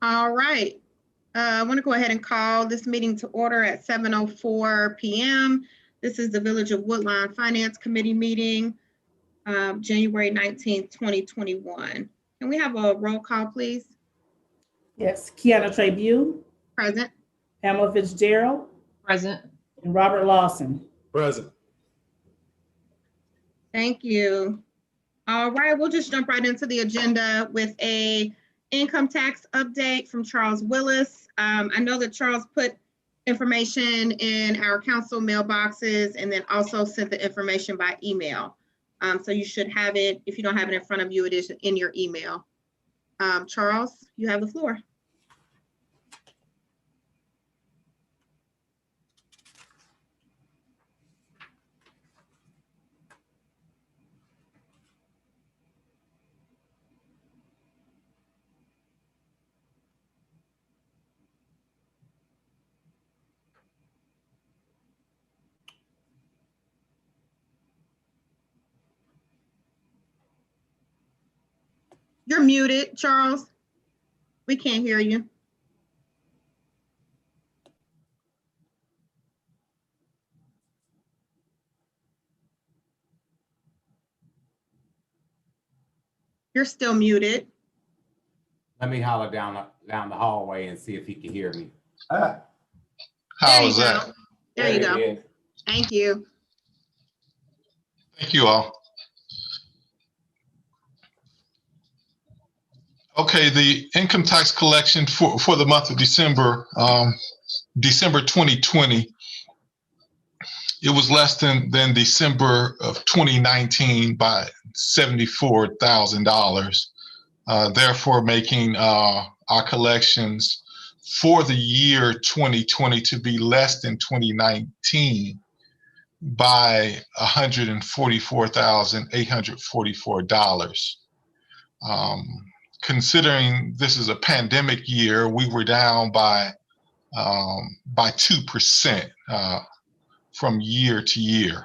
All right. I want to go ahead and call this meeting to order at 7:04 p.m. This is the Village of Woodlawn Finance Committee meeting, January 19th, 2021. Can we have a roll call, please? Yes, Kiana Trabue. Present. Pamela Fitzgerald. Present. And Robert Lawson. Present. Thank you. All right, we'll just jump right into the agenda with a income tax update from Charles Willis. I know that Charles put information in our council mailboxes and then also sent the information by email. So you should have it. If you don't have it in front of you, it is in your email. Charles, you have the floor. You're muted, Charles. We can't hear you. You're still muted. Let me holler down the hallway and see if he can hear me. How is that? There you go. Thank you. Thank you all. Okay, the income tax collection for the month of December, December 2020, it was less than December of 2019 by $74,000, therefore making our collections for the year 2020 to be less than 2019 by $144,844. Considering this is a pandemic year, we were down by 2% from year to year.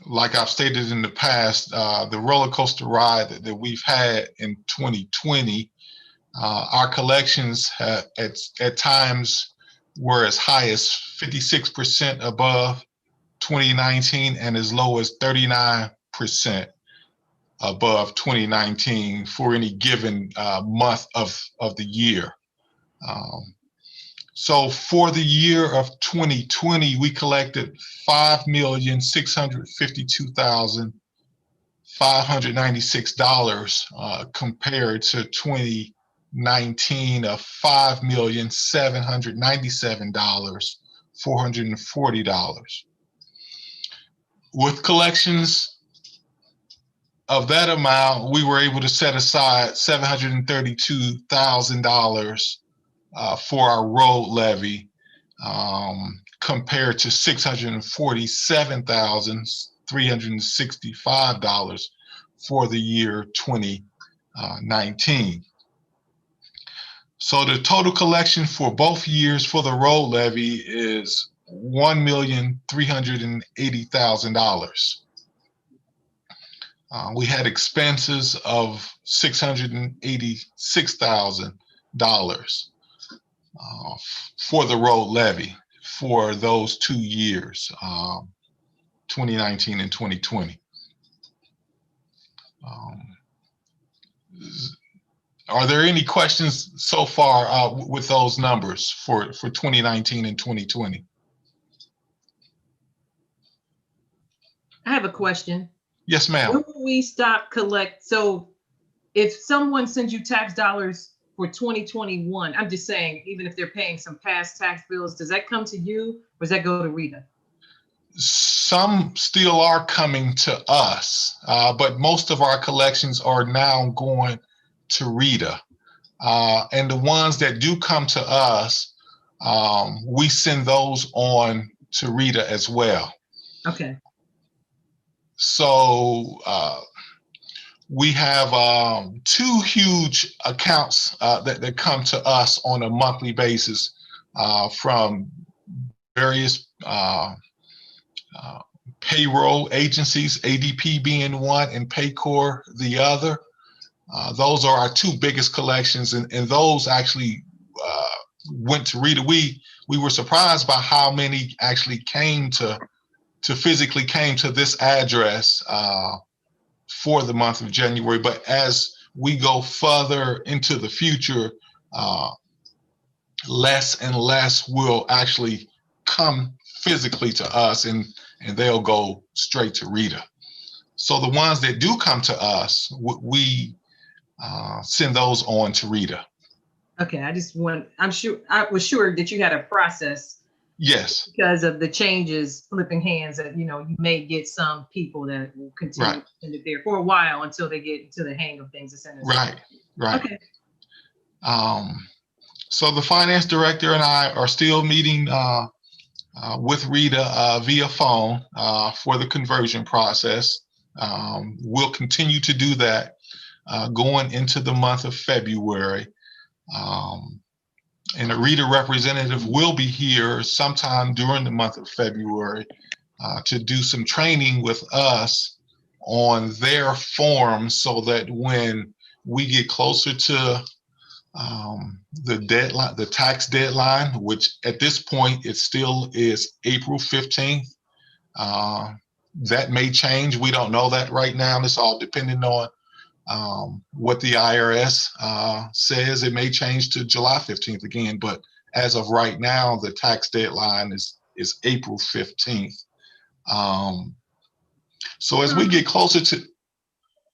Like I've stated in the past, the roller coaster ride that we've had in 2020, our collections at times were as high as 56% above 2019 and as low as 39% above 2019 for any given month of the year. So for the year of 2020, we collected $5,652,596 compared to 2019 of $5,797,440. With collections of that amount, we were able to set aside $732,000 for our road levy, compared to $647,365 for the year 2019. So the total collection for both years for the road levy is $1,380,000. We had expenses of $686,000 for the road levy for those 2 years, 2019 and 2020. Are there any questions so far with those numbers for 2019 and 2020? I have a question. Yes, ma'am. When will we stop collect? So if someone sends you tax dollars for 2021, I'm just saying, even if they're paying some past tax bills, does that come to you or does that go to Rita? Some still are coming to us, but most of our collections are now going to Rita. And the ones that do come to us, we send those on to Rita as well. Okay. So we have 2 huge accounts that come to us on a monthly basis from various payroll agencies, ADP being one and Paycor the other. Those are our two biggest collections, and those actually went to Rita. We were surprised by how many actually came to physically came to this address for the month of January. But as we go further into the future, less and less will actually come physically to us, and they'll go straight to Rita. So the ones that do come to us, we send those on to Rita. Okay, I was sure that you had a process. Yes. Because of the changes flipping hands, that you may get some people that will continue to send it there for a while until they get into the hang of things and send it. Right. Okay. So the finance director and I are still meeting with Rita via phone for the conversion process. We'll continue to do that going into the month of February. And a Rita representative will be here sometime during the month of February to do some training with us on their forms, so that when we get closer to the deadline, the tax deadline, which at this point it still is April 15th. That may change. We don't know that right now. It's all depending on what the IRS says. It may change to July 15th again, but as of right now, the tax deadline is April 15th. So as we get closer to,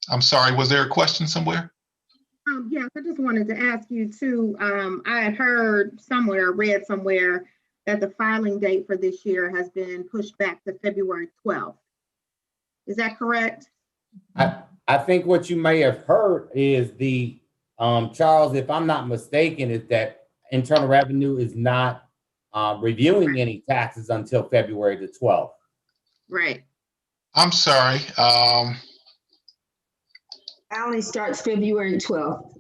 I'm sorry, was there a question somewhere? Yes, I just wanted to ask you too. I had heard somewhere, read somewhere, that the filing date for this year has been pushed back to February 12th. Is that correct? I think what you may have heard is the, Charles, if I'm not mistaken, is that Internal Revenue is not reviewing any taxes until February the 12th. Right. I'm sorry. Filing starts February 12th.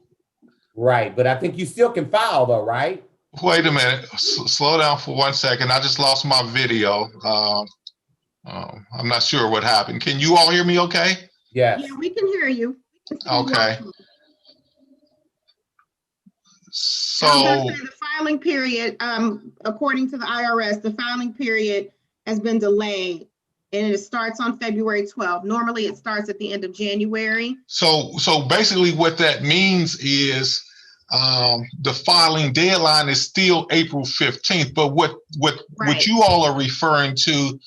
Right, but I think you still can file though, right? Wait a minute. Slow down for 1 second. I just lost my video. I'm not sure what happened. Can you all hear me okay? Yes. Yeah, we can hear you. Okay. So The filing period, according to the IRS, the filing period has been delayed, and it starts on February 12th. Normally it starts at the end of January. So basically what that means is the filing deadline is still April 15th, but what you all are referring to,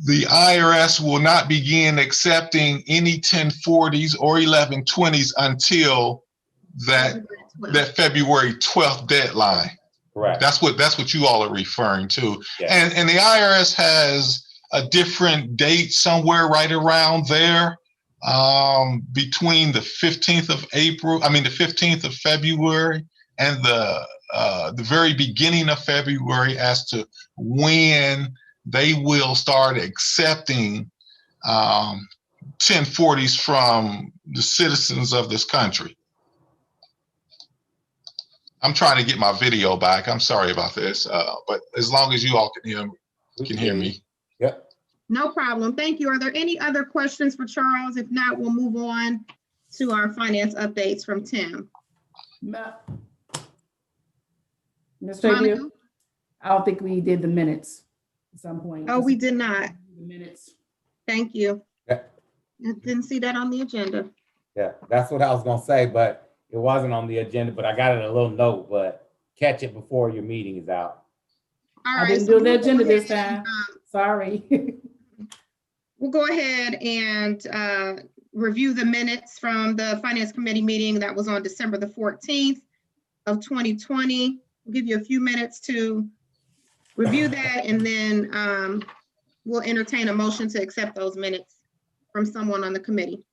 the IRS will not begin accepting any 1040s or 1120s until that February 12th deadline. Correct. That's what you all are referring to. Yes. And the IRS has a different date somewhere right around there, between the 15th of the 15th of February and the very beginning of February as to when they will start accepting 1040s from the citizens of this country. I'm trying to get my video back. I'm sorry about this, but as long as you all can hear me. Yep. No problem. Thank you. Are there any other questions for Charles? If not, we'll move on to our finance updates from Tim. Ms. Monica? Trabue, I don't think we did the minutes at some point. Oh, we did not. The minutes. Thank you. Yeah. I didn't see that on the agenda. Yeah, that's what I was gonna say, but it wasn't on the agenda, but I got it in a little note, but catch it before your meeting is out. All I right, didn't so do the we'll go agenda this ahead, time. Sorry. We'll go ahead and review the minutes from the Finance Committee meeting that was on December the 14th of 2020. We'll give you a few minutes to review that, and then we'll entertain a motion to accept those minutes from someone on the committee.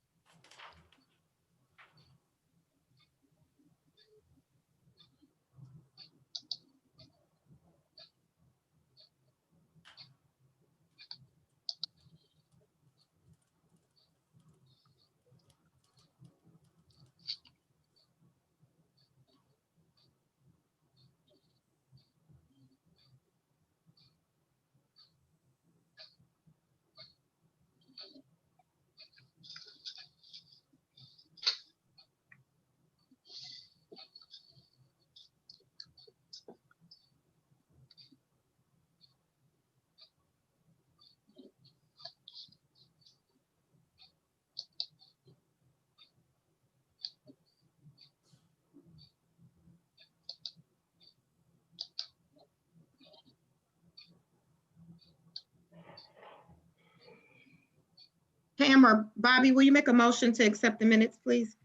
Pam or Bobby, will you make a motion to accept the minutes, please?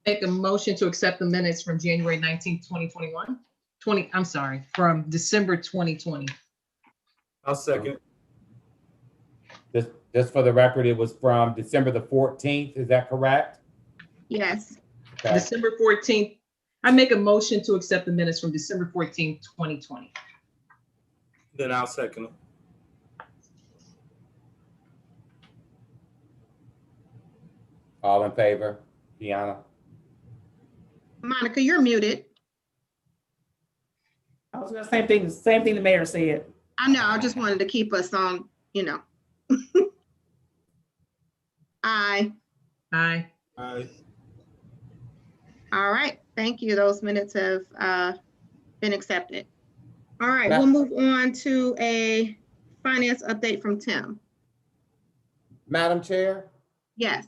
Make a motion to accept the minutes from January 19th, 2021. From December 2020. I'll second. Just for the record, it was from December the 14th, is that correct? Yes. Okay. December 14th. I make a motion to accept the minutes from December 14th, 2020. Then I'll second them. All in favor? Deanna? Monica, you're muted. I was gonna same thing the mayor said. I know, I just wanted to keep us on, you know. Aye. Aye. Aye. All right, thank you. Those minutes have been accepted. All right, we'll move on to a finance update from Tim. Madam Chair? Yes.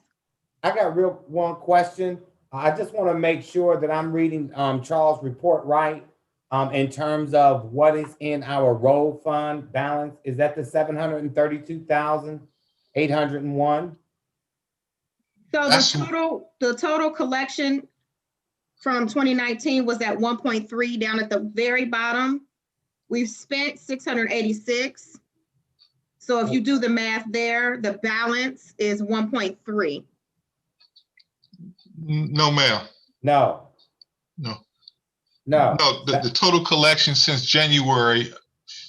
I got one question. I just want to make sure that I'm reading Charles' report right. In terms of what is in our road fund balance, is that the 732,801? So That's- the total collection from 2019 was at 1.3 down at the very bottom. We've spent 686. So if you do the math there, the balance is 1.3. No, ma'am. No. No. No. No, the total collection since January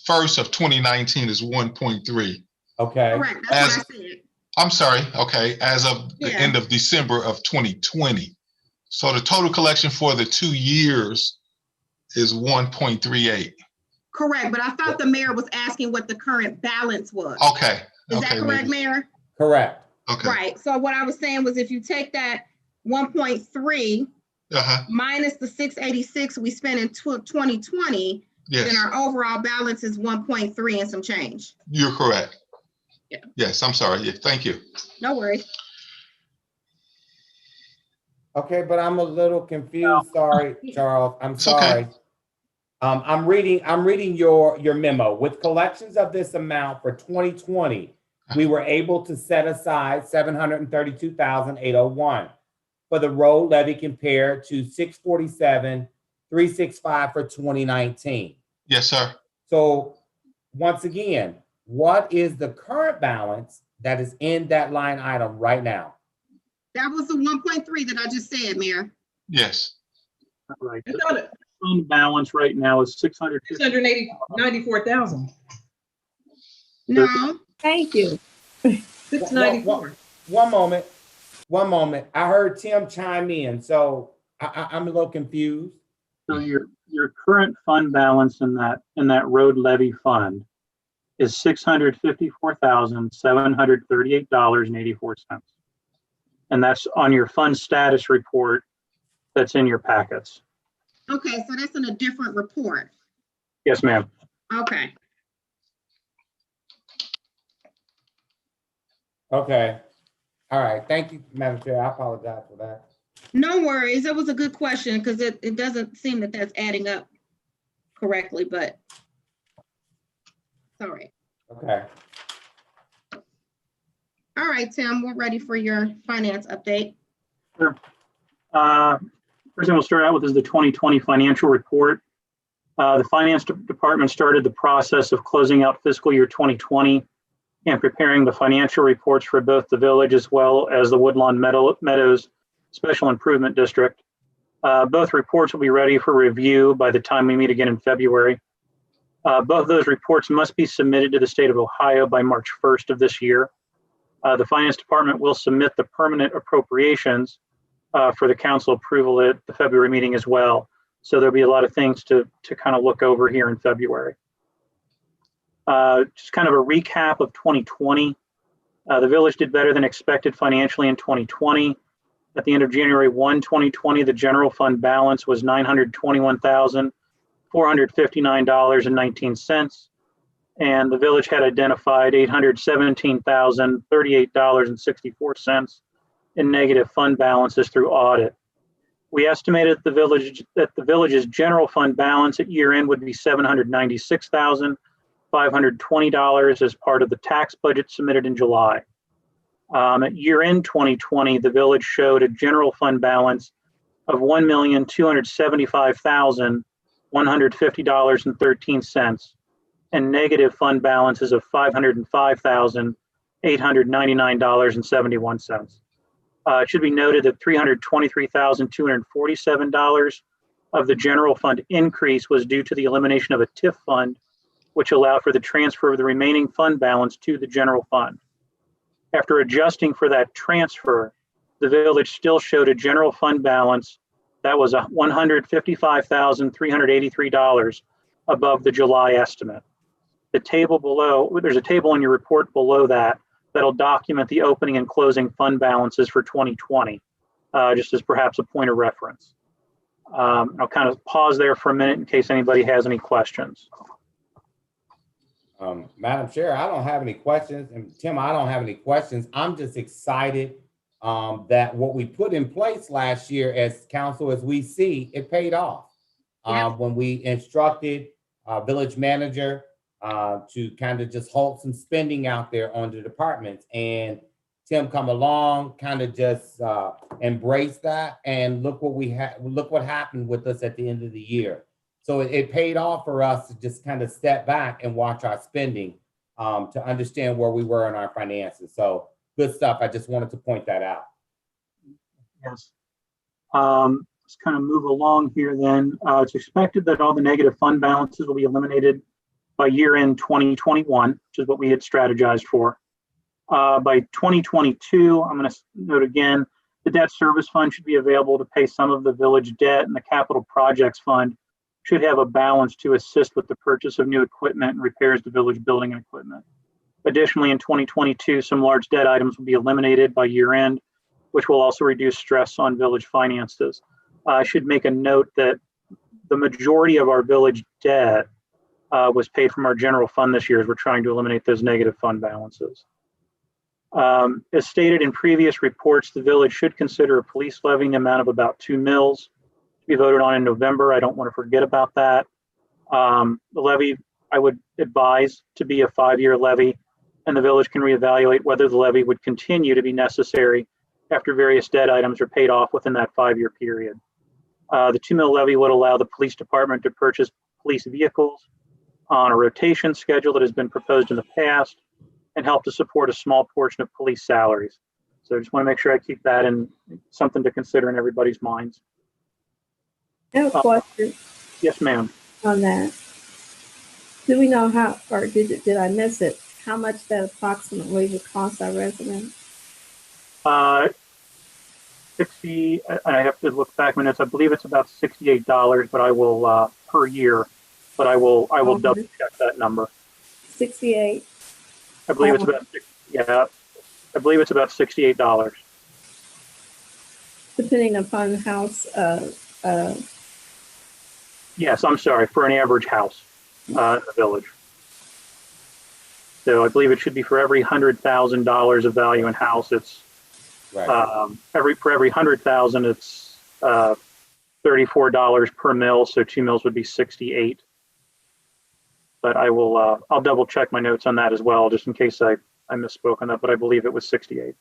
1st of 2019 is 1.3. Okay. Correct, that's what I said. I'm sorry, okay, as of the Yeah. end of December of 2020. So the total collection for the 2 years is 1.38. Correct, but I thought the mayor was asking what the current balance was. Okay. Is that okay, correct, maybe. Mayor? Correct. Okay. Right, so what I was saying was if you take that 1.3 Uh-huh. minus the 686 we spent in 2020, Yes, then our overall balance is 1.3 and some change. you're correct. Yeah. Yes, I'm sorry. Yeah, thank you. No worries. Okay, but I'm a little confused. Sorry, Charles. I'm It's okay. sorry. I'm reading your memo. With collections of this amount for 2020, we were able to set aside 732,801 for the road levy compared to 647,365 for 2019. Yes, sir. So once again, what is the current balance that is in that line item right now? That was the 1.3 that I just said, Mayor. Yes. Right. I thought it, Fund balance right now is 694,000. No, Thank you. 694. One moment. I heard Tim chime in, so I'm a little confused. So your current fund balance in that road levy fund is $654,738.84. And that's on your fund status report that's in your packets. okay, so that's in a different report. Yes, ma'am. Okay, Okay. All right. Thank you, Madam Chair. I apologize for that. no worries. That was a good question because it doesn't seem that that's adding up correctly, but sorry. Okay. All right, Tim, we're ready for your finance update. First thing we'll start out with is the 2020 financial report. The finance department started the process of closing out fiscal year 2020 and preparing the financial reports for both the village as well as the Woodlawn Meadows Special Improvement District. Both reports will be ready for review by the time we meet again in February. Both those reports must be submitted to the state of Ohio by March 1st of this year. The finance department will submit the permanent appropriations for the council approval at the February meeting as well. So there'll be a lot of things to kind of look over here in February. Just kind of a recap of 2020. The village did better than expected financially in 2020. At the end of January 1, 2020, the general fund balance was $921,459.19. And the village had identified $817,038.64 in negative fund balances through audit. We estimated that the village's general fund balance at year end would be $796,520 as part of the tax budget submitted in July. At year-end 2020, the village showed a general fund balance of $1,275,150.13 and negative fund balances of $505,899.71. It should be noted that $323,247 of the general fund increase was due to the elimination of a TIF fund, which allowed for the transfer of the remaining fund balance to the general fund. After adjusting for that transfer, the village still showed a general fund balance that was $155,383 above the July estimate. The table below, there's a table in your report below that that'll document the opening and closing fund balances for 2020, just as perhaps a point of reference. I'll kind of pause there for a minute in case anybody has any questions. Madam Chair, I don't have any questions, and Tim, I don't have any questions. I'm just excited that what we put in place last year as council, as we see, it paid off. When we instructed village manager to kind of just halt some spending out there on the departments, and Tim come along, kind of just embrace that, and look what we had. Look what happened with us at the end of the year. So it paid off for us to just kind of step back and watch our spending to understand where we were in our finances. So good stuff. I just wanted to point that out. Yes. Let's kind of move along here then. It's expected that all the negative fund balances will be eliminated by year-end 2021, which is what we had strategized for. By 2022, I'm going to note again, the debt service fund should be available to pay some of the village debt, and the capital projects fund should have a balance to assist with the purchase of new equipment and repairs to village building and equipment. Additionally, in 2022, some large debt items will be eliminated by year end, which will also reduce stress on village finances. I should make a note that the majority of our village debt was paid from our general fund this year as we're trying to eliminate those negative fund balances. As stated in previous reports, the village should consider a police levy in the amount of about 2 mils to be voted on in November. I don't want to forget about that. The levy, I would advise to be a 5-year levy, and the village can reevaluate whether the levy would continue to be necessary after various debt items are paid off within that 5-year period. The 2 mil levy would allow the police department to purchase police vehicles on a rotation schedule that has been proposed in the past and help to support a small portion of police salaries. So I just want to make sure I keep that in something to consider in everybody's minds. I have a question Yes, ma'am. on that. Do we know how, or did I miss it? How much that approximately would cost our residents? 60, I have to look back minutes. I believe it's about $68, but I will per year, but I will double check that number. 68. I believe it's about, yeah, I believe it's about $68. Depending upon house, Yes, I'm sorry, for an average house in the village. So I believe it should be for every $100,000 of value in house. It's Right. for every 100,000, it's $34 per mil. So 2 mils would be 68. But I will I'll double check my notes on that as well, just in case I misspoke on that. But I believe it was 68.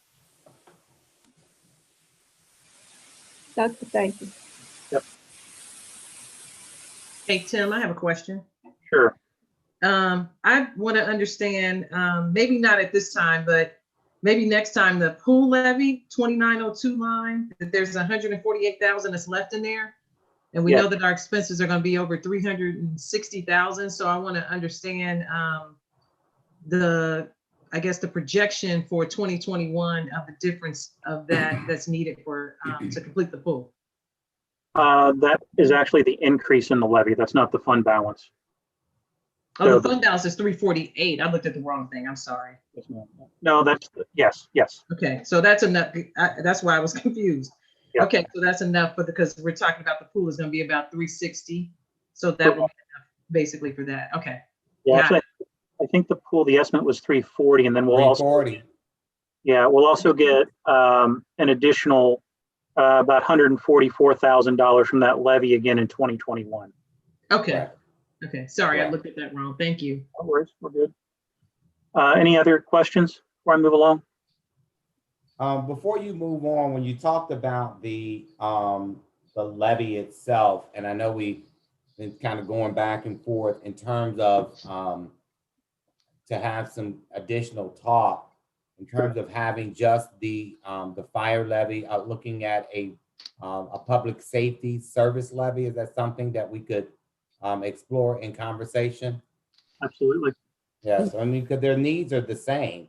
Doctor, thank you. Hey, Tim, I have a question. Sure. I want to understand, maybe not at this time, but maybe next time, the pool levy 2902 line, that there's 148,000 that's left in there. And we know that our expenses are going to be over 360,000. So I want to understand I guess the projection for 2021 of the difference of that's needed for to complete the pool. That is actually the increase in the levy. That's not the fund balance. Oh, So the fund balance is 348. I looked at the wrong thing. I'm sorry. No, that's, yes. Okay, so that's enough. That's why I was confused. Yeah. Okay, so that's enough because we're talking about the pool is going to be about 360. So that will be enough basically for that. Okay. Yeah, actually, I think the pool, the estimate was 340, and then we'll also get an additional about $144,000 from that levy again in 2021. Okay. Right. Okay. Sorry, Right. I looked at that wrong. Thank you. No worries, we're good. Any other questions before I move along? Before you move on, when you talked about the levy itself, and I know we've been kind of going back and forth in terms of to have some additional talk in terms of having just the fire levy, looking at a public safety service levy. Is that something that we could explore in conversation? Absolutely. Yes, I mean, because their needs are the same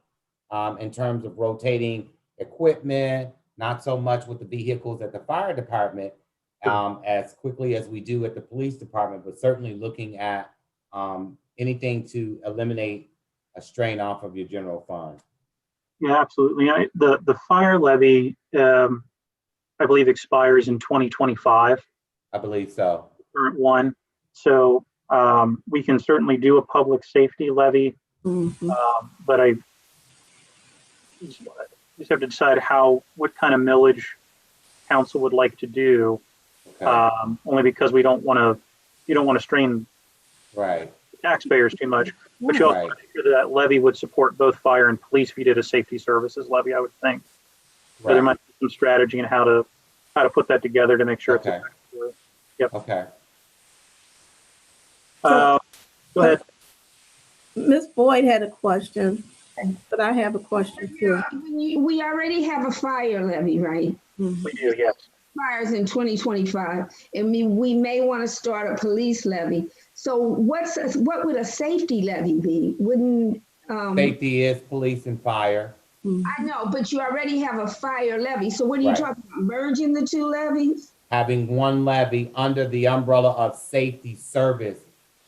in terms of rotating equipment, not so much with the vehicles at the fire department as quickly as we do at the police department, but certainly looking at anything to eliminate a strain off of your general fund. Yeah, absolutely. The fire levy, I believe, expires in 2025. I believe so. Current one. So we can certainly do a public safety levy, but I just have to decide what kind of millage council would like to do. Okay. Only because you don't want to strain Right. taxpayers too much, but you also Right. want to make sure that levy would support both fire and police if you did a safety services levy, I would think. So there might be some strategy in how to put that together to make sure Okay. it's effective. Yep. Okay. Go ahead. Ms. Boyd had a question, but I have a question too. We already have a fire levy, right? We do, yes. Expires in 2025. And we may want to start a police levy. So what would a safety levy be? Wouldn't Safety is police and fire. I know, but you already have a fire levy. So what are you Right. talking about? Merging the two levies? Having one levy under the umbrella of safety service,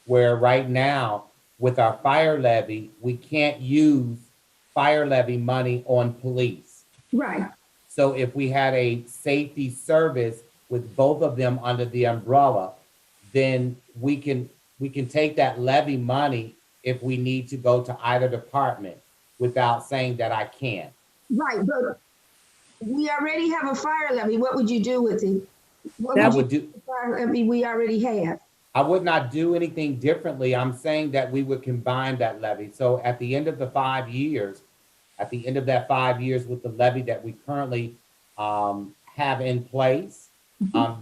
where right now with our fire levy, we can't use fire levy money on police. Right. So if we had a safety service with both of them under the umbrella, then we can take that levy money if we need to go to either department without saying that I can't. Right, but we already have a fire levy. What would you do with it? What I would you would do, do with the fire levy we already have? I would not do anything differently. I'm saying that we would combine that levy. So at the end of the 5 years, at the end of that 5 years with the levy that we currently have in place,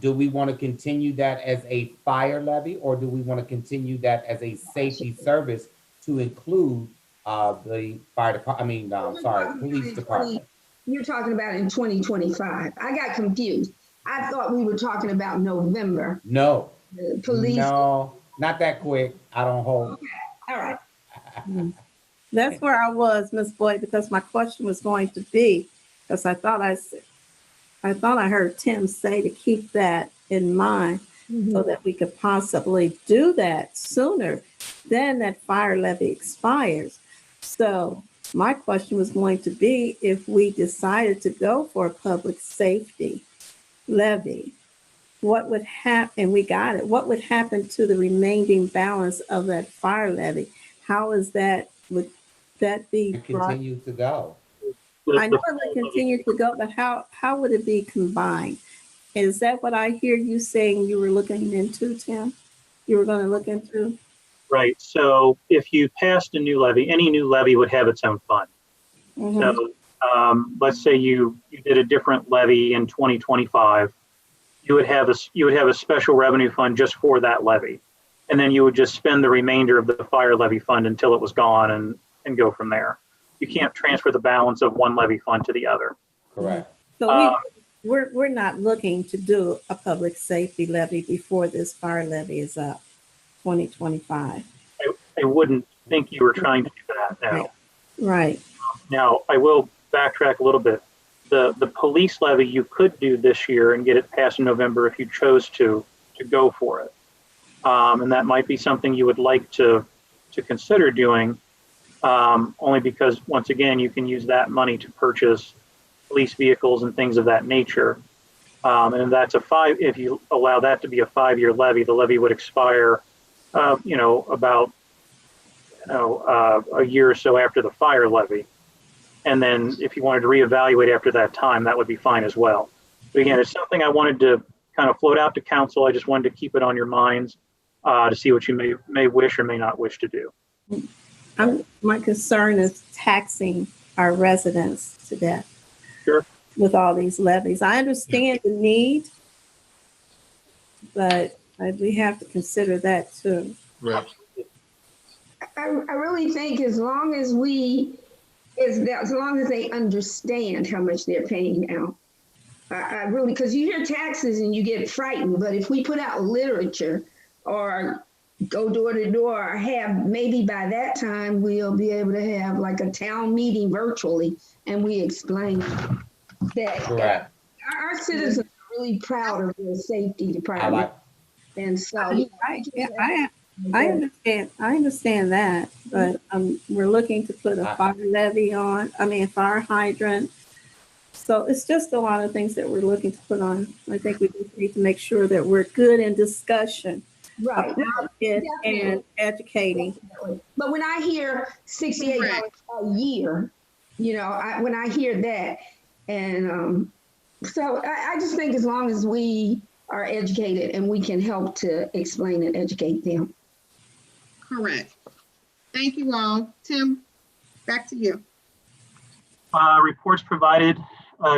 do we want to continue that as a fire levy, or do we want to continue that as a safety service to include the fire department? Police department. You're talking about in 2025. I got confused. I thought we were talking about November. No, Police. no, not that quick. I don't hold. All right. That's where I was, Ms. Boyd, because my question was going to be, because I thought I heard Tim say to keep that in mind so that we could possibly do that sooner than that fire levy expires. So my question was going to be, if we decided to go for a public safety levy, what would happen, and we got it, what would happen to the remaining balance of that fire levy? How is that, would that be It brought? continues to go. I know it would continue to go, but how would it be combined? Is that what I hear you saying you were looking into, Tim? You were going to look into? Right. So if you passed a new levy, any new levy would have its own fund. Mhm. So let's say you did a different levy in 2025. You would have a special revenue fund just for that levy. And then you would just spend the remainder of the fire levy fund until it was gone and go from there. You can't transfer the balance of one levy fund to the other. Correct. So we're not looking to do a public safety levy before this fire levy is up, 2025. I wouldn't think you were trying to do that now. Right. Now, I will backtrack a little bit. The police levy you could do this year and get it passed in November if you chose to go for it. And that might be something you would like to consider doing, only because, once again, you can use that money to purchase police vehicles and things of that nature. And that's if you allow that to be a 5-year levy, the levy would expire, about a year or so after the fire levy. And then if you wanted to reevaluate after that time, that would be fine as well. But again, it's something I wanted to kind of float out to council. I just wanted to keep it on your minds to see what you may wish or may not wish to do. My concern is taxing our residents to death. Sure. with all these levies. I understand the need, but we have to consider that too. Right. I really think as long as they understand how much they're paying now, I really, because you hear taxes and you get frightened, but if we put out literature or go door to door, or have, maybe by that time we'll be able to have like a town meeting virtually, and we explain that. Correct. Our citizens are really proud of their safety I department. like, And so I understand that, but we're looking to put a fire levy on, fire hydrant. So it's just a lot of things that we're looking to put on. I think we just need to make sure that we're good in discussion right. about it and educating. But when I hear $68 a year, when I hear that, and so I just think as long as we are educated and we can help to explain and educate them. Correct. Thank you all. Tim, back to you. Reports provided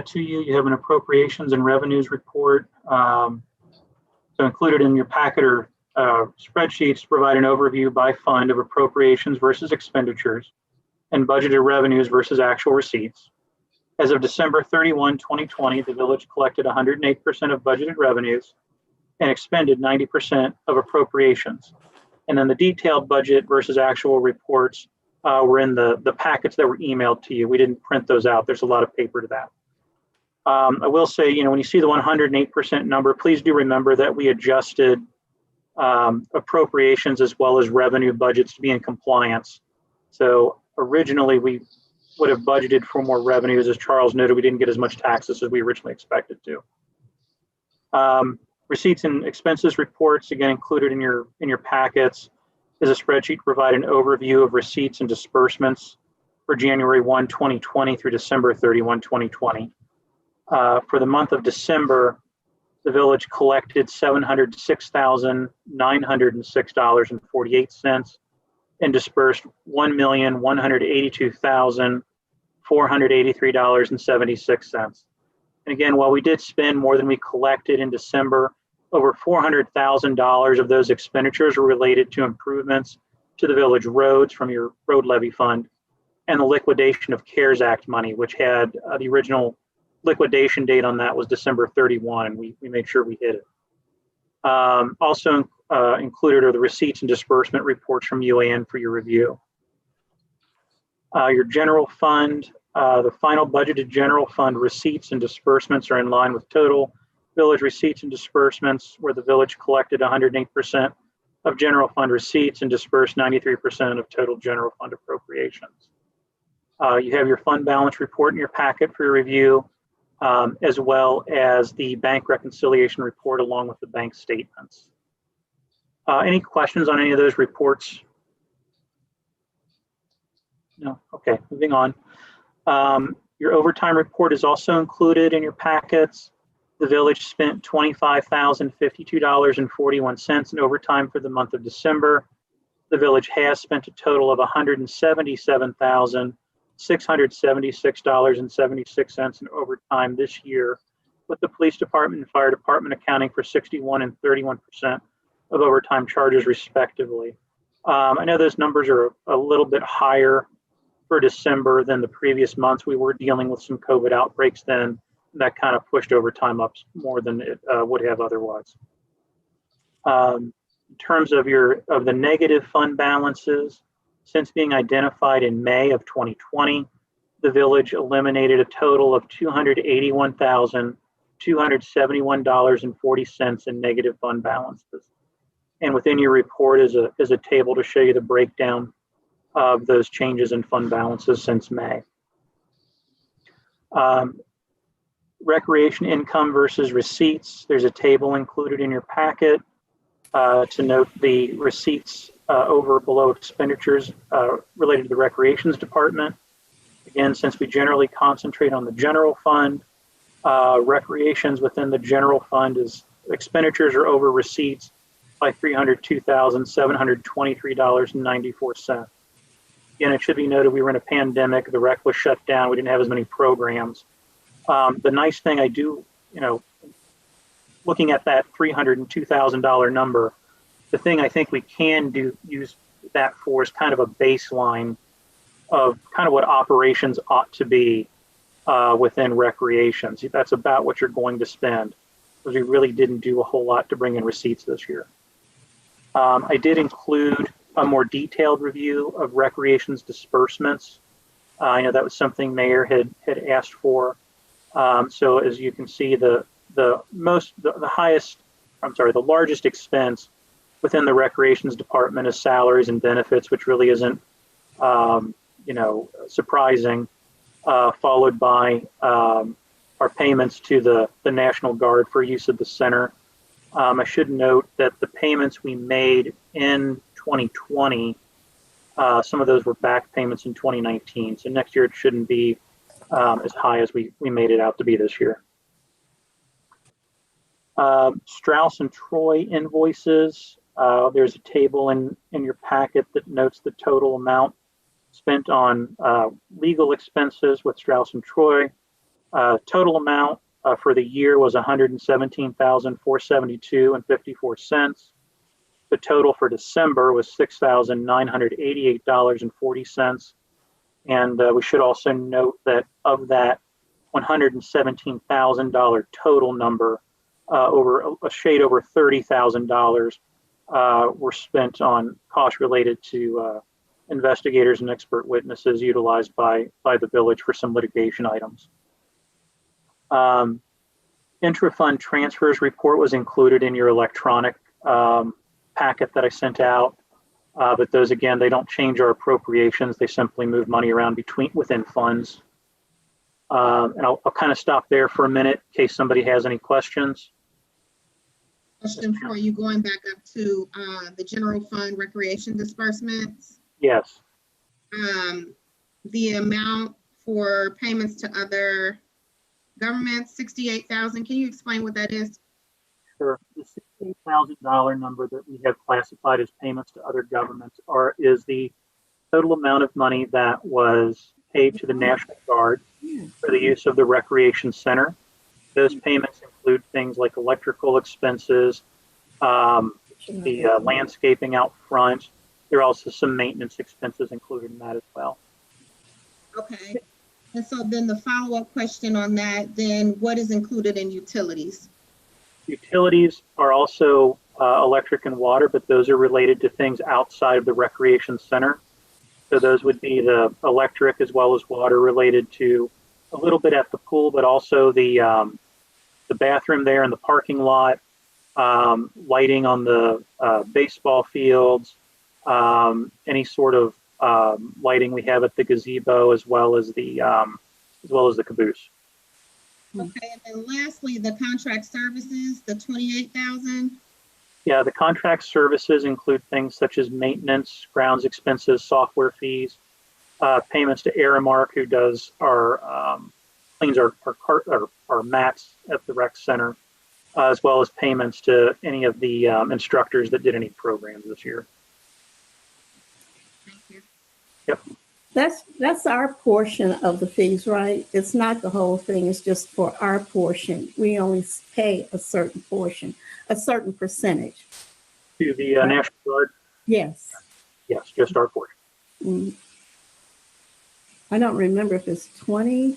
to you. You have an appropriations and revenues report. So included in your packet are spreadsheets to provide an overview by fund of appropriations versus expenditures and budgeted revenues versus actual receipts. As of December 31, 2020, the village collected 108% of budgeted revenues and expended 90% of appropriations. And then the detailed budget versus actual reports were in the packets that were emailed to you. We didn't print those out. There's a lot of paper to that. I will say, when you see the 108% number, please do remember that we adjusted appropriations as well as revenue budgets to be in compliance. So originally we would have budgeted for more revenues. As Charles noted, we didn't get as much taxes as we originally expected to. Receipts and expenses reports, again, included in your packets, is a spreadsheet to provide an overview of receipts and disbursements for January 1, 2020 through December 31, 2020. For the month of December, the village collected $706,906.48 and dispersed $1,182,483.76. And again, while we did spend more than we collected in December, over $400,000 of those expenditures were related to improvements to the village roads from your road levy fund and the liquidation of CARES Act money, which had the original liquidation date on that was December 31, and we made sure we hit it. Also included are the receipts and disbursement reports from UAN for your review. Your general fund, the final budgeted general fund receipts and disbursements are in line with total village receipts and disbursements, where the village collected 108% of general fund receipts and dispersed 93% of total general fund appropriations. You have your fund balance report in your packet for your review, as well as the bank reconciliation report along with the bank statements. Any questions on any of those reports? No? Okay, moving on. Your overtime report is also included in your packets. The village spent $25,052.41 in overtime for the month of December. The village has spent a total of $177,676.76 in overtime this year, with the police department and fire department accounting for 61% and 31% of overtime charges respectively. I know those numbers are a little bit higher for December than the previous months. We were dealing with some COVID outbreaks then. That kind of pushed overtime up more than it would have otherwise. In terms of the negative fund balances, since being identified in May of 2020, the village eliminated a total of $281,271.40 in negative fund balances. And within your report is a table to show you the breakdown of those changes in fund balances since May. Recreation income versus receipts. There's a table included in your packet to note the receipts over below expenditures related to the recreations department. Again, since we generally concentrate on the general fund, recreations within the general fund is expenditures are over receipts by $302,723.94. Again, it should be noted we were in a pandemic. The rec was shut down. We didn't have as many programs. The nice thing I do, looking at that $302,000 number, the thing I think we can use that for is kind of a baseline of kind of what operations ought to be within recreations. That's about what you're going to spend, because we really didn't do a whole lot to bring in receipts this year. I did include a more detailed review of recreations disbursements. I know that was something Mayor had asked for. So as you can see, the largest expense within the recreations department is salaries and benefits, which really isn't, surprising, followed by our payments to the National Guard for use of the center. I should note that the payments we made in 2020, some of those were back payments in 2019. So next year it shouldn't be as high as we made it out to be this year. Strauss and Troy invoices. There's a table in your packet that notes the total amount spent on legal expenses with Strauss and Troy. Total amount for the year was $117,472.54. The total for December was $6,988.40. And we should also note that of that $117,000 total number, over a shade over $30,000 were spent on costs related to investigators and expert witnesses utilized by the village for some litigation items. Intra-fund transfers report was included in your electronic packet that I sent out. But those, again, they don't change our appropriations. They simply move money around within funds. And I'll kind of stop there for a minute in case somebody has any questions. Question for you, going back up to the general fund recreation disbursements. Yes. The amount for payments to other governments, $68,000. Can you explain what that is? Sure. The $68,000 number that we have classified as payments to other governments is the total amount of money that was paid to the National Guard for the use of the recreation center. Those payments include things like electrical expenses, the landscaping out front. There are also some maintenance expenses included in that as well. Okay. And so then the follow-up question on that, then what is included in utilities? Utilities are also electric and water, but those are related to things outside of the recreation center. So those would be the electric as well as water related to a little bit at the pool, but also the bathroom there in the parking lot, lighting on the baseball fields, any sort of lighting we have at the gazebo, as well as the caboose. Okay, and then lastly, the contract services, the $28,000. Yeah, the contract services include things such as maintenance, grounds expenses, software fees, payments to Aramark, who does cleans our mats at the rec center, as well as payments to any of the instructors that did any programs this year. Thank you. Yep. That's our portion of the fees, right? It's not the whole thing. It's just for our portion. We only pay a certain portion, a certain percentage. To the National Guard? Yes. Yes, just our portion. I don't remember if it's 20%,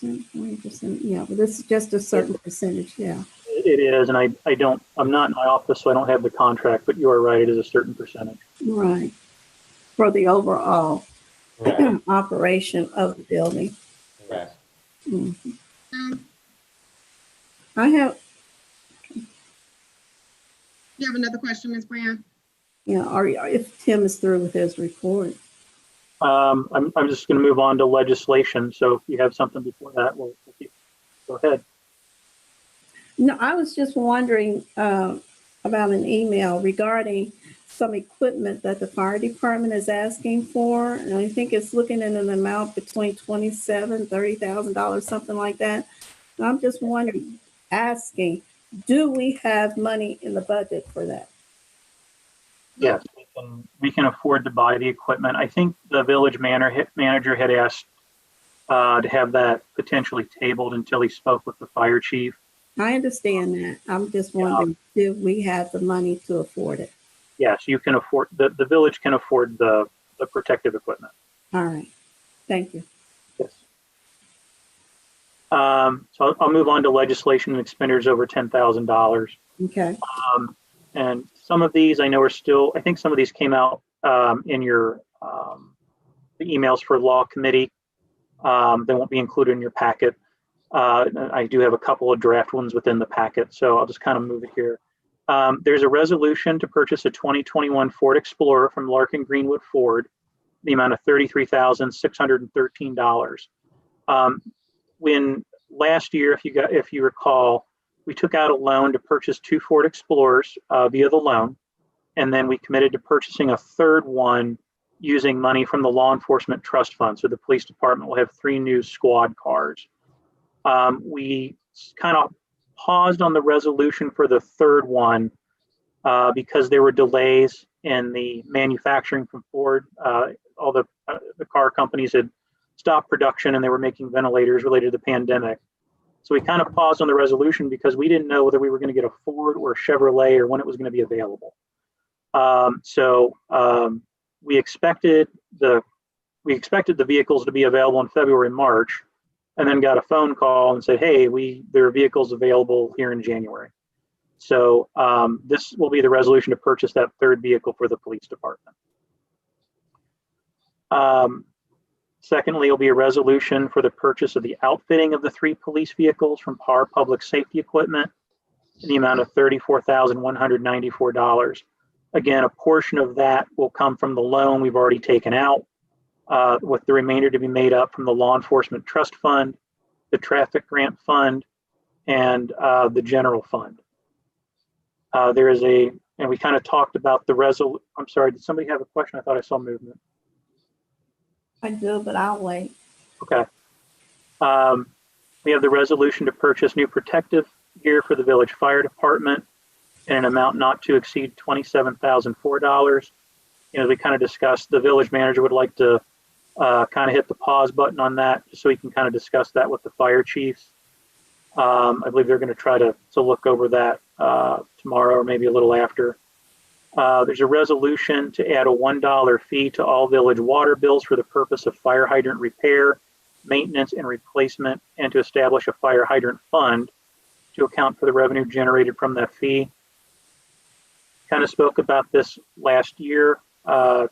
20%. Yeah, but this is just a certain percentage. Yeah. It is, and I'm not in my office, so I don't have the contract, but you are right. It is a certain percentage. Right. For the overall Correct. operation of the building. Correct. I have. You have another question, Ms. Brown? Yeah, if Tim is through with his report. I'm just going to move on to legislation. So if you have something before that, we'll keep. Go ahead. No, I was just wondering about an email regarding some equipment that the fire department is asking for. And I think it's looking at an amount between $27,000, $30,000, something like that. And I'm just wondering, asking, do we have money in the budget for that? Yes, we can afford to buy the equipment. I think the village manager had asked to have that potentially tabled until he spoke with the fire chief. I understand that. I'm just wondering if we have the money to afford it. Yes, you can afford, the village can afford the protective equipment. All right. Thank you. Yes. So I'll move on to legislation and expenditures over $10,000. Okay. And some of these I know are still, I think some of these came out in your the emails for law committee. They won't be included in your packet. I do have a couple of draft ones within the packet, so I'll just kind of move it here. There's a resolution to purchase a 2021 Ford Explorer from Larkin Greenwood Ford, the amount of $33,613. When last year, if you recall, we took out a loan to purchase 2 Ford Explorers via the loan, and then we committed to purchasing a third one using money from the Law Enforcement Trust Fund. So the police department will have 3 new squad cars. We kind of paused on the resolution for the third one because there were delays in the manufacturing from Ford. All the car companies had stopped production and they were making ventilators related to the pandemic. So we kind of paused on the resolution because we didn't know whether we were going to get a Ford or a Chevrolet or when it was going to be available. We expected the vehicles to be available in February, March, and then got a phone call and said, hey, there are vehicles available here in January. So this will be the resolution to purchase that third vehicle for the police department. Secondly, will be a resolution for the purchase of the outfitting of the 3 police vehicles from PAR Public Safety Equipment in the amount of $34,194. Again, a portion of that will come from the loan we've already taken out, with the remainder to be made up from the Law Enforcement Trust Fund, the Traffic Grant Fund, and the General Fund. And we kind of talked about the I'm sorry, did somebody have a question? I thought I saw movement. I do, but I'll wait. Okay. We have the resolution to purchase new protective gear for the village fire department in an amount not to exceed $27,004. As we kind of discussed, the village manager would like to kind of hit the pause button on that so we can kind of discuss that with the fire chiefs. I believe they're going to try to look over that tomorrow or maybe a little after. There's a resolution to add a $1 fee to all village water bills for the purpose of fire hydrant repair, maintenance, and replacement, and to establish a fire hydrant fund to account for the revenue generated from that fee. Kind of spoke about this last year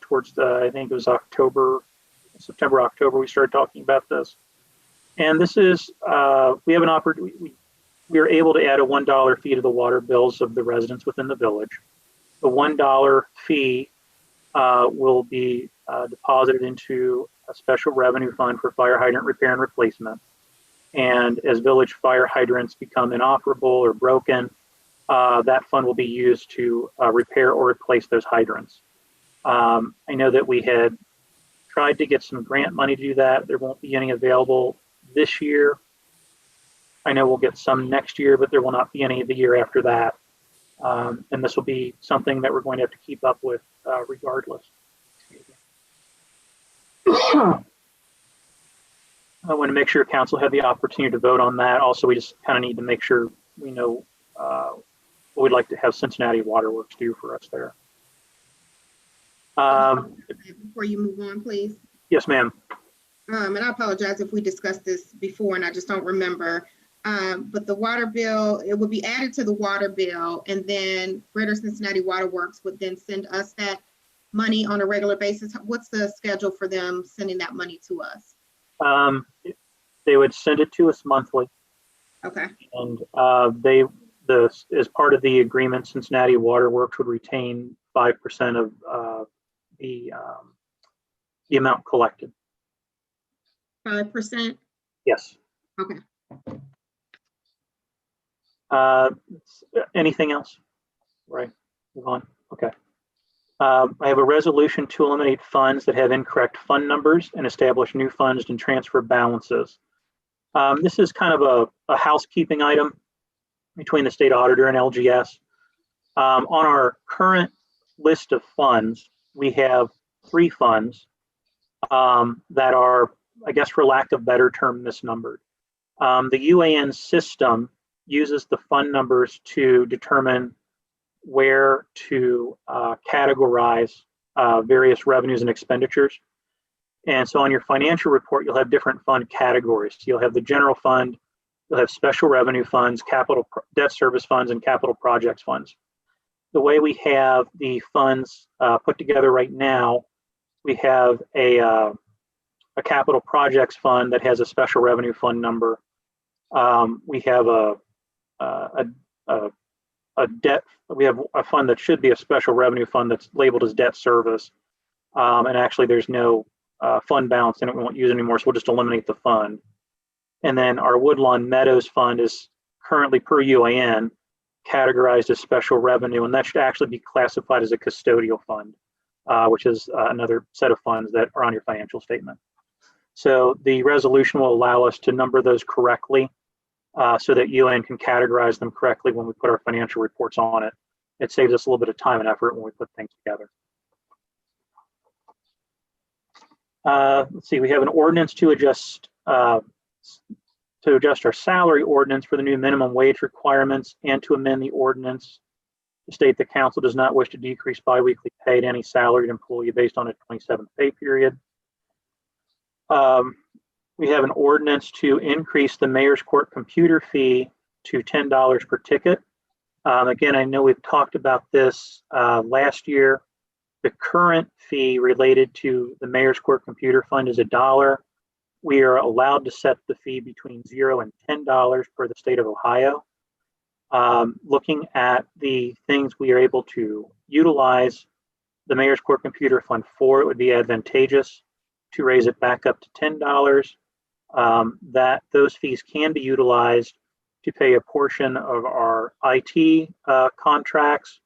towards I think it was September, October, we started talking about this. And this is, we have an opportunity, we are able to add a $1 fee to the water bills of the residents within the village. The $1 fee will be deposited into a special revenue fund for fire hydrant repair and replacement. And as village fire hydrants become inoperable or broken, that fund will be used to repair or replace those hydrants. I know that we had tried to get some grant money to do that. There won't be any available this year. I know we'll get some next year, but there will not be any the year after that. And this will be something that we're going to have to keep up with regardless. I want to make sure council had the opportunity to vote on that. Also, we just kind of need to make sure we know what we'd like to have Cincinnati Waterworks do for us there. Before you move on, please. Yes, ma'am. And I apologize if we discussed this before and I just don't remember. But the water bill, it would be added to the water bill, and then Greater Cincinnati Waterworks would then send us that money on a regular basis. What's the schedule for them sending that money to us? They would send it to us monthly. Okay. And as part of the agreement, Cincinnati Waterworks would retain 5% of the amount collected. 5%? Yes. Okay. Anything else? Right. Move on. Okay. I have a resolution to eliminate funds that have incorrect fund numbers and establish new funds and transfer balances. This is kind of a housekeeping item between the state auditor and LGS. On our current list of funds, we have 3 funds that are I guess for lack of better term, misnumbered. The UAN system uses the fund numbers to determine where to categorize various revenues and expenditures. And so on your financial report, you'll have different fund categories. You'll have the general fund, you'll have special revenue funds, capital debt service funds, and capital projects funds. The way we have the funds put together right now, we have a capital projects fund that has a special revenue fund number. We have we have a fund that should be a special revenue fund that's labeled as debt service. And actually there's no fund balance in it. We won't use it anymore, so we'll just eliminate the fund. And then our Woodlawn Meadows fund is currently per UAN categorized as special revenue, and that should actually be classified as a custodial fund, which is another set of funds that are on your financial statement. So the resolution will allow us to number those correctly so that UAN can categorize them correctly when we put our financial reports on it. It saves us a little bit of time and effort when we put things together. Let's see, we have an ordinance to adjust our salary ordinance for the new minimum wage requirements and to amend the ordinance to state the council does not wish to decrease biweekly pay to any salaried employee based on a 27th pay period. We have an ordinance to increase the mayor's court computer fee to $10 per ticket. Again, I know we've talked about this last year. The current fee related to the mayor's court computer fund is $1. We are allowed to set the fee between $0 and $10 per the state of Ohio. Looking at the things we are able to utilize the mayor's court computer fund for, it would be advantageous to raise it back up to $10. That those fees can be utilized to pay a portion of our IT contracts,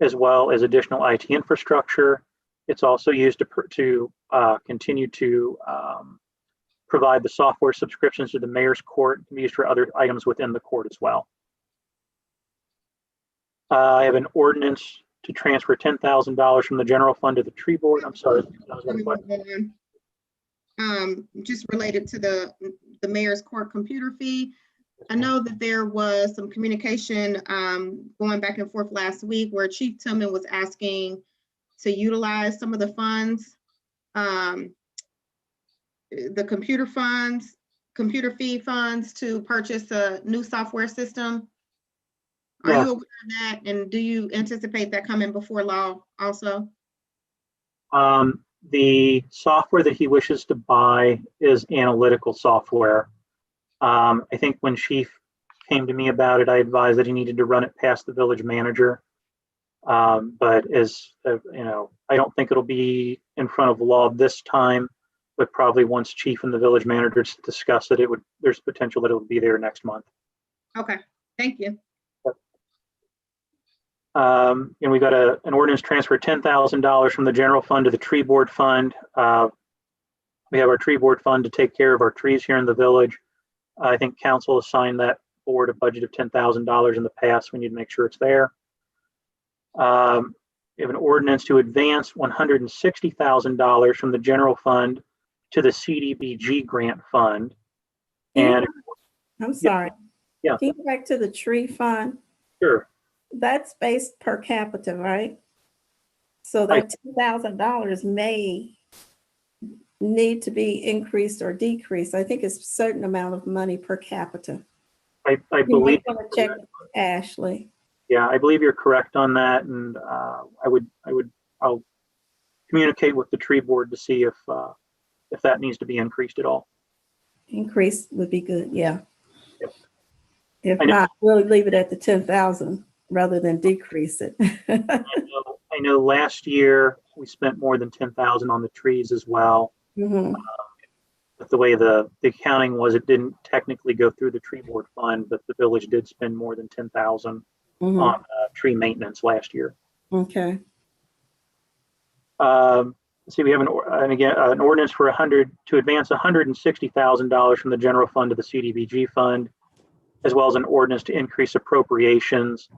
as well as additional IT infrastructure. It's also used to continue to provide the software subscriptions to the mayor's court. It can be used for other items within the court as well. I have an ordinance to transfer $10,000 from the general fund to the tree board. I'm sorry. Just related to the mayor's court computer fee. I know that there was some communication going back and forth last week where Chief Tillman was asking to utilize some of the funds, the computer fee funds to purchase a new software system. Are you aware of that? And do you anticipate that coming before law also? The software that he wishes to buy is analytical software. I think when Chief came to me about it, I advised that he needed to run it past the village manager. But as you know, I don't think it'll be in front of law this time, but probably once Chief and the village manager discuss it, there's potential that it will be there next month. Okay, thank you. And we got an ordinance transfer $10,000 from the general fund to the tree board fund. We have our tree board fund to take care of our trees here in the village. I think council assigned that board a budget of $10,000 in the past. We need to make sure it's there. We have an ordinance to advance $160,000 from the general fund to the CDBG grant fund. And I'm sorry. Yeah. Can you go back to the tree fund? Sure. That's based per capita, right? So that $10,000 may need to be increased or decreased. I think it's a certain amount of money per capita. I believe. You might want to check with Ashley. Yeah, I believe you're correct on that, and I'll communicate with the tree board to see if that needs to be increased at all. Increase would be good, yeah. Yep. If not, we'll leave it at the 10,000 rather than decrease it. I know last year we spent more than 10,000 on the trees as well. Mm-hmm. But the way the accounting was, it didn't technically go through the tree board fund, but the village did spend more than 10,000 on tree maintenance last year. Okay. See, we have an ordinance for to advance $160,000 from the general fund to the CDBG fund, as well as an ordinance to increase appropriations.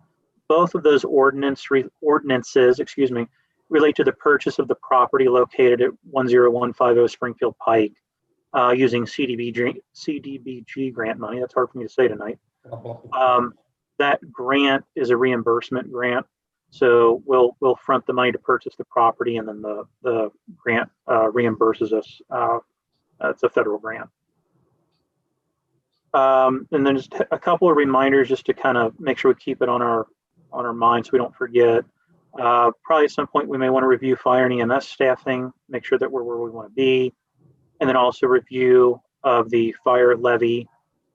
Both of those ordinances, relate to the purchase of the property located at 10150 Springfield Pike. using CDBG grant money. That's hard for me to say tonight. That grant is a reimbursement grant. So we'll front the money to purchase the property, and then the grant reimburses us. It's a federal grant. And then just a couple of reminders just to kind of make sure we keep it on our mind so we don't forget. Probably at some point we may want to review fire and EMS staffing, make sure that we're where we want to be, and then also review of the fire levy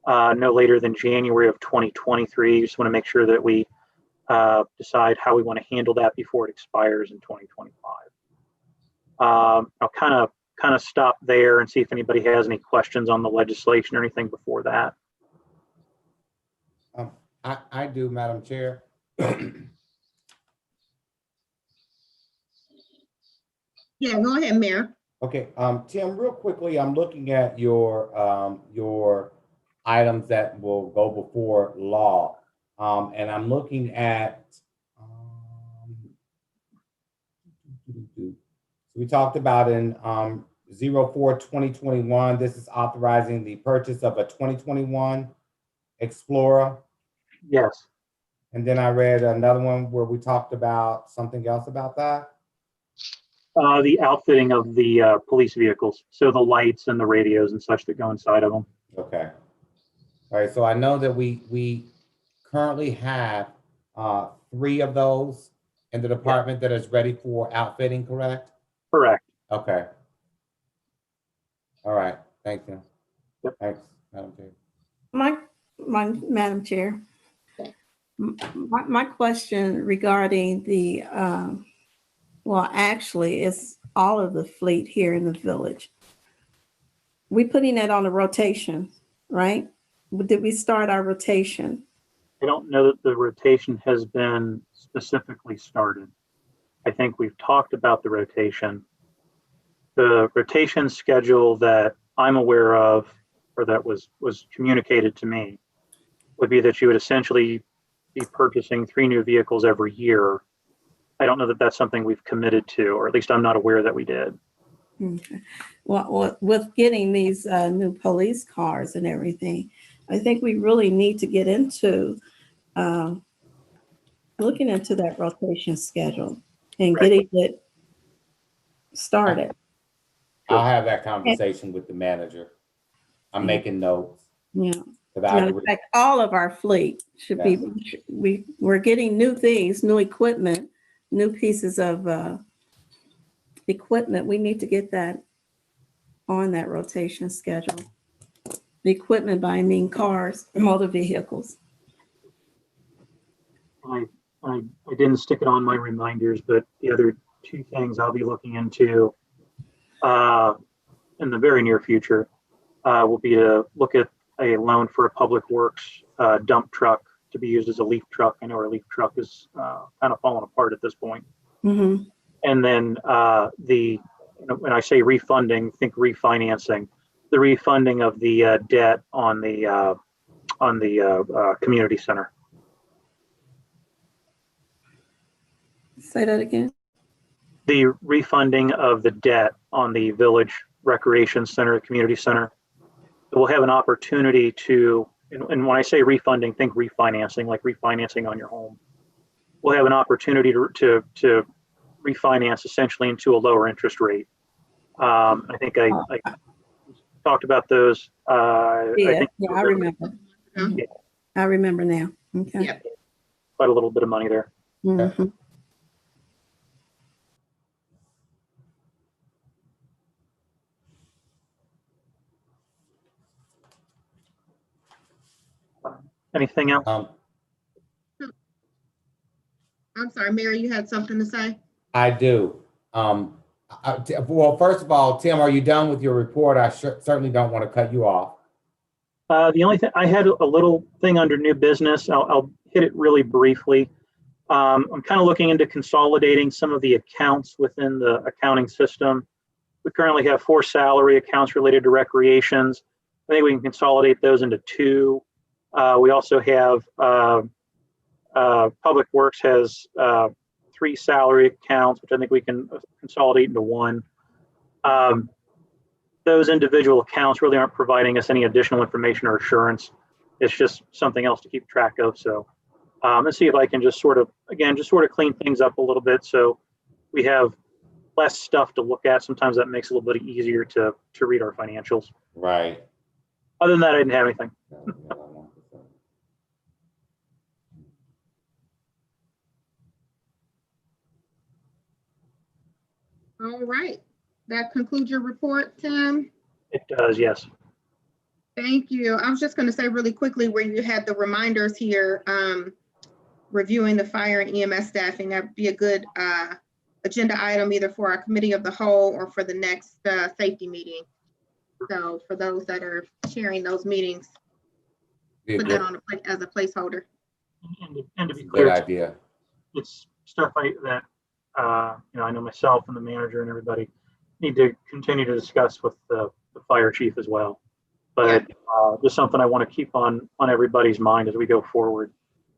no later than January of 2023. Just want to make sure that we decide how we want to handle that before it expires in 2025. I'll kind of stop there and see if anybody has any questions on the legislation or anything before that. I do, Madam Chair. Yeah, go ahead, Mayor. Okay, Tim, real quickly, I'm looking at your items that will go before law. And I'm looking at, we talked about in 04-2021, this is authorizing the purchase of a 2021 Explorer. Yes. And then I read another one where we talked about something else about that. The outfitting of the police vehicles. So the lights and the radios and such that go inside of them. Okay. All right, so I know that we currently have 3 of those in the department that is ready for outfitting, correct? Correct. Okay. All right, thank you. Yep. Thanks, Madam Chair. Madam Chair, my question regarding the, well, actually, it's all of the fleet here in the village. We putting that on a rotation, right? Did we start our rotation? I don't know that the rotation has been specifically started. I think we've talked about the rotation. The rotation schedule that I'm aware of, or that was communicated to me, would be that you would essentially be purchasing 3 new vehicles every year. I don't know that that's something we've committed to, or at least I'm not aware that we did. Okay. Well, with getting these new police cars and everything, I think we really need to get into looking into that rotation schedule and getting it started. I'll have that conversation with the manager. I'm making notes. Yeah. But In fact, all of our fleet should be, we're getting new things, new equipment, new pieces of equipment. We need to get that on that rotation schedule. The equipment by I mean cars, motor vehicles. I didn't stick it on my reminders, but the other 2 things I'll be looking into in the very near future will be to look at a loan for a public works dump truck to be used as a leaf truck. I know our leaf truck is kind of falling apart at this point. Mm-hmm. And then when I say refunding, think refinancing, the refunding of the debt on the community center. Say that again. The refunding of the debt on the village recreation center, community center. We'll have an opportunity to, and when I say refunding, think refinancing, like refinancing on your home. We'll have an opportunity to refinance essentially into a lower interest rate. I think I talked about those. I remember. Yeah. I remember now. Okay. Yep. Quite a little bit of money there. Mm-hmm. Anything else? I'm sorry, Mary, you had something to say? I do. Well, first of all, Tim, are you done with your report? I certainly don't want to cut you off. The only thing, I had a little thing under new business. I'll hit it really briefly. I'm kind of looking into consolidating some of the accounts within the accounting system. We currently have 4 salary accounts related to recreations. I think we can consolidate those into 2. We also have Public Works has 3 salary accounts, which I think we can consolidate into 1. those individual accounts really aren't providing us any additional information or assurance. It's just something else to keep track of. So let's see if I can just sort of clean things up a little bit so we have less stuff to look at. Sometimes that makes it a little bit easier to read our financials. Right. Other than that, I didn't have anything. All right. That concludes your report, Tim. It does, yes. Thank you. I was just going to say really quickly where you had the reminders here, reviewing the fire and EMS staffing. That'd be a good agenda item either for our committee of the whole or for the next safety meeting. So for those that are chairing those meetings, put that on as a placeholder. And to be Good clear, idea. it's stuff that I know myself and the manager and everybody need to continue to discuss with the fire chief as well. But just something I want to keep on everybody's mind as we go forward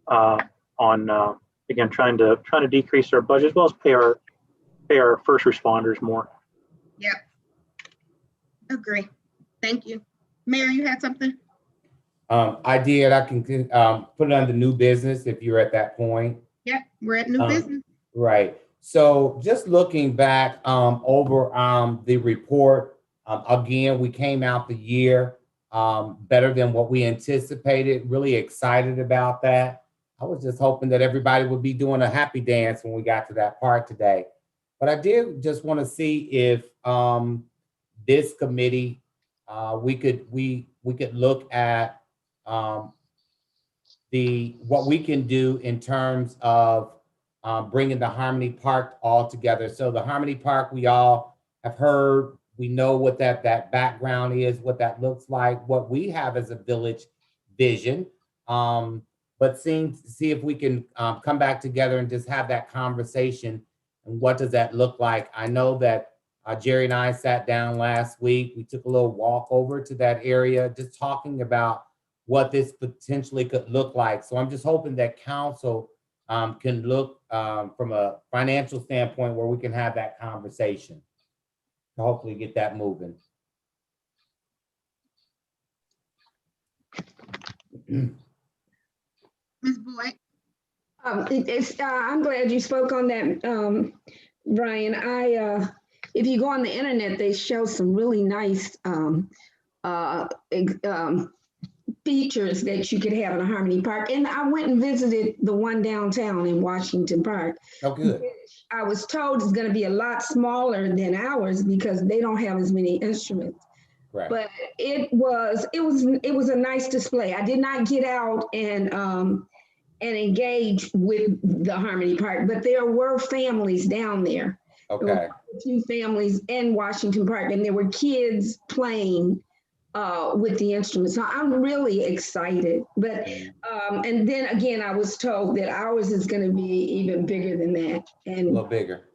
on again trying to decrease our budget as well as pay our first responders more. Yep. Agree. Thank you. Mayor, you had something? I did. I can put it under new business if you're at that point. Yep, we're at new business. Right. So just looking back over the report, again, we came out the year better than what we anticipated. Really excited about that. I was just hoping that everybody would be doing a happy dance when we got to that part today. But I did just want to see if this committee we could look at what we can do in terms of bringing the Harmony Park all together. So the Harmony Park, we all have heard, we know what that background is, what that looks like, what we have as a village vision. But see if we can come back together and just have that conversation. And what does that look like? I know that Jerry and I sat down last week. We took a little walk over to that area, just talking about what this potentially could look like. So I'm just hoping that council can look from a financial standpoint where we can have that conversation to hopefully get that moving. Ms. Boyd? I'm glad you spoke on that, Brian. If you go on the internet, they show some really nice features that you could have in a Harmony Park. And I went and visited the one downtown in Washington Park. Oh, good. I was told it's going to be a lot smaller than ours because they don't have as many instruments. Right. But it was a nice display. I did not get out and engage with the Harmony Park, but there were families down there. Okay. There were a few families in Washington Park, and there were kids playing with the instruments. So I'm really excited. But and then again, I was told that ours is going to be even bigger than that, and a little bigger.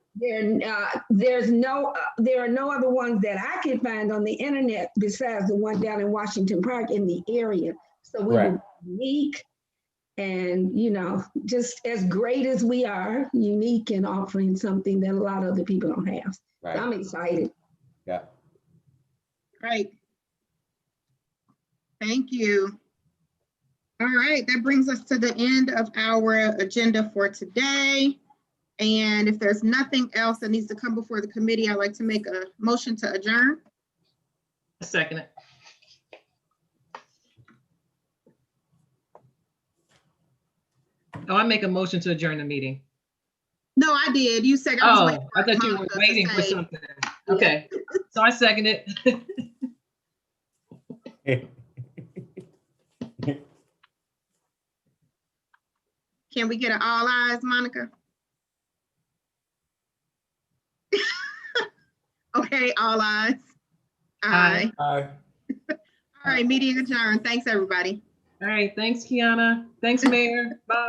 there are no other ones that I could find on the internet besides the one down in Washington Park in the area. So we were unique. And, just as great as we are, unique and offering something that a lot of other people don't have. Right. So I'm excited. Yeah. Great. Thank you. All right, that brings us to the end of our agenda for today. And if there's nothing else that needs to come before the committee, I'd like to make a motion to adjourn. Second it. Oh, I make a motion to adjourn the meeting. No, I did. You said. I thought you were waiting for something. Okay, so I second it. Can we get an all eyes, Monica? Okay, all eyes. Aye. Aye. All right, meeting adjourned. Thanks, everybody. All right, thanks, Kiana. Thanks, Mayor. Bye.